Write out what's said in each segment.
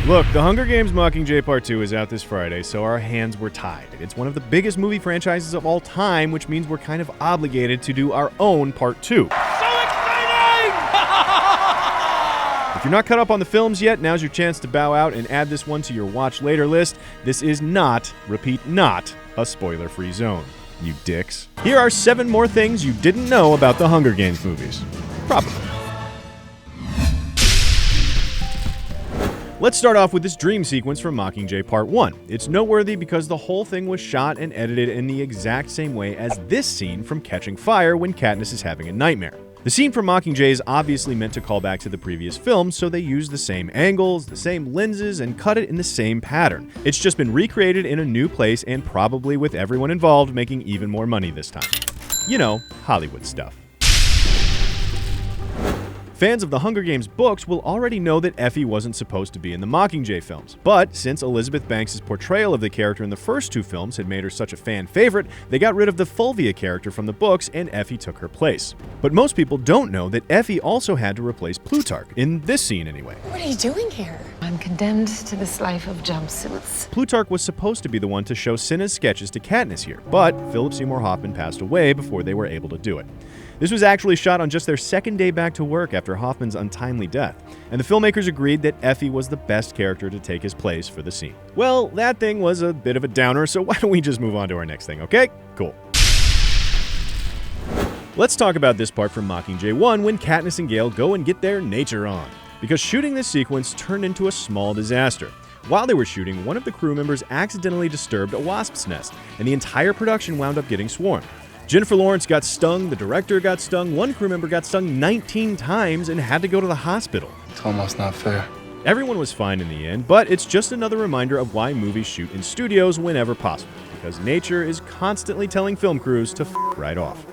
Look, The Hunger Games Mockingjay Part 2 is out this Friday, so our hands were tied. It's one of the biggest movie franchises of all time, which means we're kind of obligated to do our own Part 2. So exciting! If you're not caught up on the films yet, now's your chance to bow out and add this one to your watch later list. This is not, repeat, not, a spoiler-free zone, you dicks. Here are 7 more things you didn't know about the Hunger Games movies. Probably. Let's start off with this dream sequence from Mockingjay Part 1. It's noteworthy because the whole thing was shot and edited in the exact same way as this scene from Catching Fire when Katniss is having a nightmare. The scene from Mockingjay is obviously meant to call back to the previous film, so they used the same angles, the same lenses, and cut it in the same pattern. It's just been recreated in a new place and probably with everyone involved making even more money this time. You know, Hollywood stuff. Fans of the Hunger Games books will already know that Effie wasn't supposed to be in the Mockingjay films, but since Elizabeth Banks' portrayal of the character in the first 2 films had made her such a fan favorite, they got rid of the Fulvia character from the books and Effie took her place. But most people don't know that Effie also had to replace Plutarch, in this scene anyway. What are you doing here? I'm condemned to this life of jumpsuits. Plutarch was supposed to be the one to show Cinna's sketches to Katniss here, but Philip Seymour Hoffman passed away before they were able to do it. This was actually shot on just their second day back to work after Hoffman's untimely death, and the filmmakers agreed that Effie was the best character to take his place for the scene. Well, that thing was a bit of a downer, so why don't we just move on to our next thing, okay? Cool. Let's talk about this part from Mockingjay 1 when Katniss and Gale go and get their nature on, because shooting this sequence turned into a small disaster. While they were shooting, one of the crew members accidentally disturbed a wasp's nest, and the entire production wound up getting swarmed. Jennifer Lawrence got stung, the director got stung, one crew member got stung 19 times and had to go to the hospital. It's almost not fair. Everyone was fine in the end, but it's just another reminder of why movies shoot in studios whenever possible, because nature is constantly telling film crews to right off.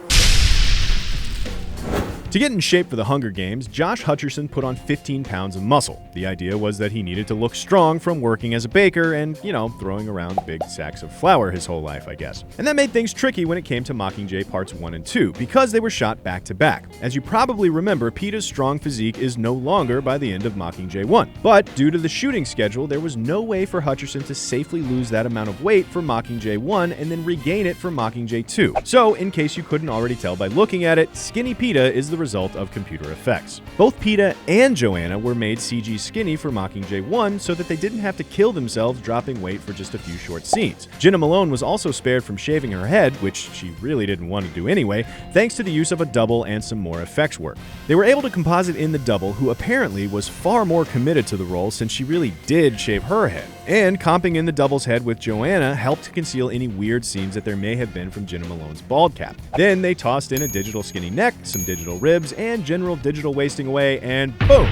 To get in shape for the Hunger Games, Josh Hutcherson put on 15 pounds of muscle. The idea was that he needed to look strong from working as a baker and, throwing around big sacks of flour his whole life, I guess. And that made things tricky when it came to Mockingjay Parts 1 and 2, because they were shot back to back. As you probably remember, Peeta's strong physique is no longer by the end of Mockingjay 1. But due to the shooting schedule, there was no way for Hutcherson to safely lose that amount of weight for Mockingjay 1 and then regain it for Mockingjay 2. So, in case you couldn't already tell by looking at it, Skinny Peeta is the result of computer effects. Both Peeta and Joanna were made CG skinny for Mockingjay 1 so that they didn't have to kill themselves dropping weight for just a few short scenes. Jenna Malone was also spared from shaving her head, which she really didn't want to do anyway, thanks to the use of a double and some more effects work. They were able to composite in the double, who apparently was far more committed to the role since she really did shave her head. And comping in the double's head with Joanna helped to conceal any weird seams that there may have been from Jenna Malone's bald cap. Then they tossed in a digital skinny neck, some digital ribs, and general digital wasting away, and boom,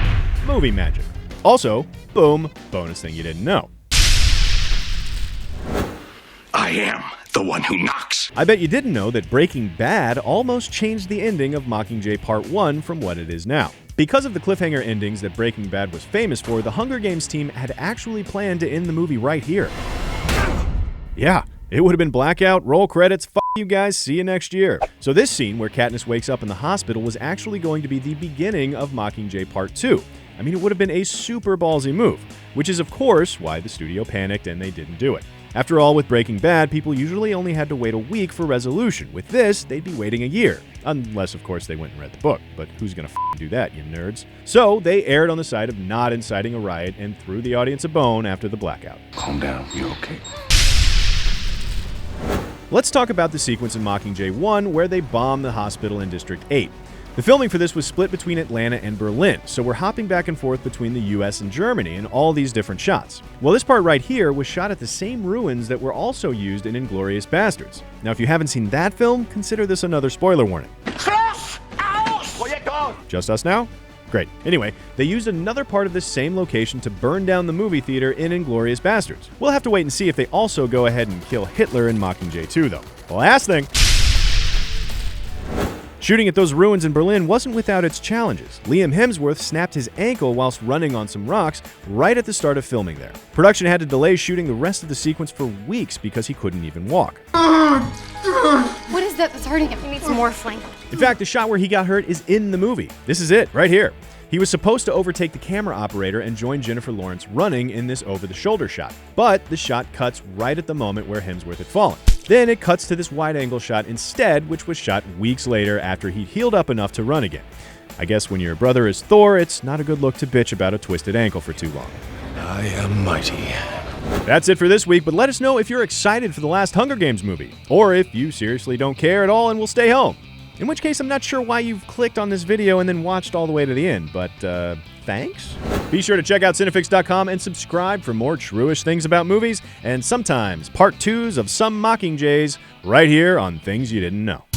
movie magic. Also, boom, bonus thing you didn't know. I am the one who knocks. I bet you didn't know that Breaking Bad almost changed the ending of Mockingjay Part 1 from what it is now. Because of the cliffhanger endings that Breaking Bad was famous for, the Hunger Games team had actually planned to end the movie right here. Yeah, it would have been blackout, roll credits, f*** you guys, see you next year. So this scene where Katniss wakes up in the hospital was actually going to be the beginning of Mockingjay Part 2. I mean, it would have been a super ballsy move, which is of course why the studio panicked and they didn't do it. After all, with Breaking Bad, people usually only had to wait a week for resolution. With this, they'd be waiting a year. Unless, of course, they went and read the book. But who's gonna do that, you nerds? So, they erred on the side of not inciting a riot and threw the audience a bone after the blackout. Calm down, you okay? Let's talk about the sequence in Mockingjay 1 where they bomb the hospital in District 8. The filming for this was split between Atlanta and Berlin, so we're hopping back and forth between the US and Germany in all these different shots. Well, this part right here was shot at the same ruins that were also used in Inglourious Bastards. Now, if you haven't seen that film, consider this another spoiler warning. Just us now? Great. Anyway, they used another part of this same location to burn down the movie theater in Inglourious Bastards. We'll have to wait and see if they also go ahead and kill Hitler in Mockingjay 2, though. The last thing. Shooting at those ruins in Berlin wasn't without its challenges. Liam Hemsworth snapped his ankle whilst running on some rocks right at the start of filming there. Production had to delay shooting the rest of the sequence for weeks because he couldn't even walk. What is that that's hurting him? He needs more flame. In fact, the shot where he got hurt is in the movie. This is it, right here. He was supposed to overtake the camera operator and join Jennifer Lawrence running in this over-the-shoulder shot, but the shot cuts right at the moment where Hemsworth had fallen. Then it cuts to this wide-angle shot instead, which was shot weeks later after he'd healed up enough to run again. I guess when your brother is Thor, it's not a good look to bitch about a twisted ankle for too long. I am mighty. That's it for this week, but let us know if you're excited for the last Hunger Games movie, or if you seriously don't care at all and will stay home. In which case, I'm not sure why you've clicked on this video and then watched all the way to the end, but thanks. Be sure to check out Cinefix.com and subscribe for more true-ish things about movies, and sometimes part 2s of some Mockingjays right here on Things You Didn't Know.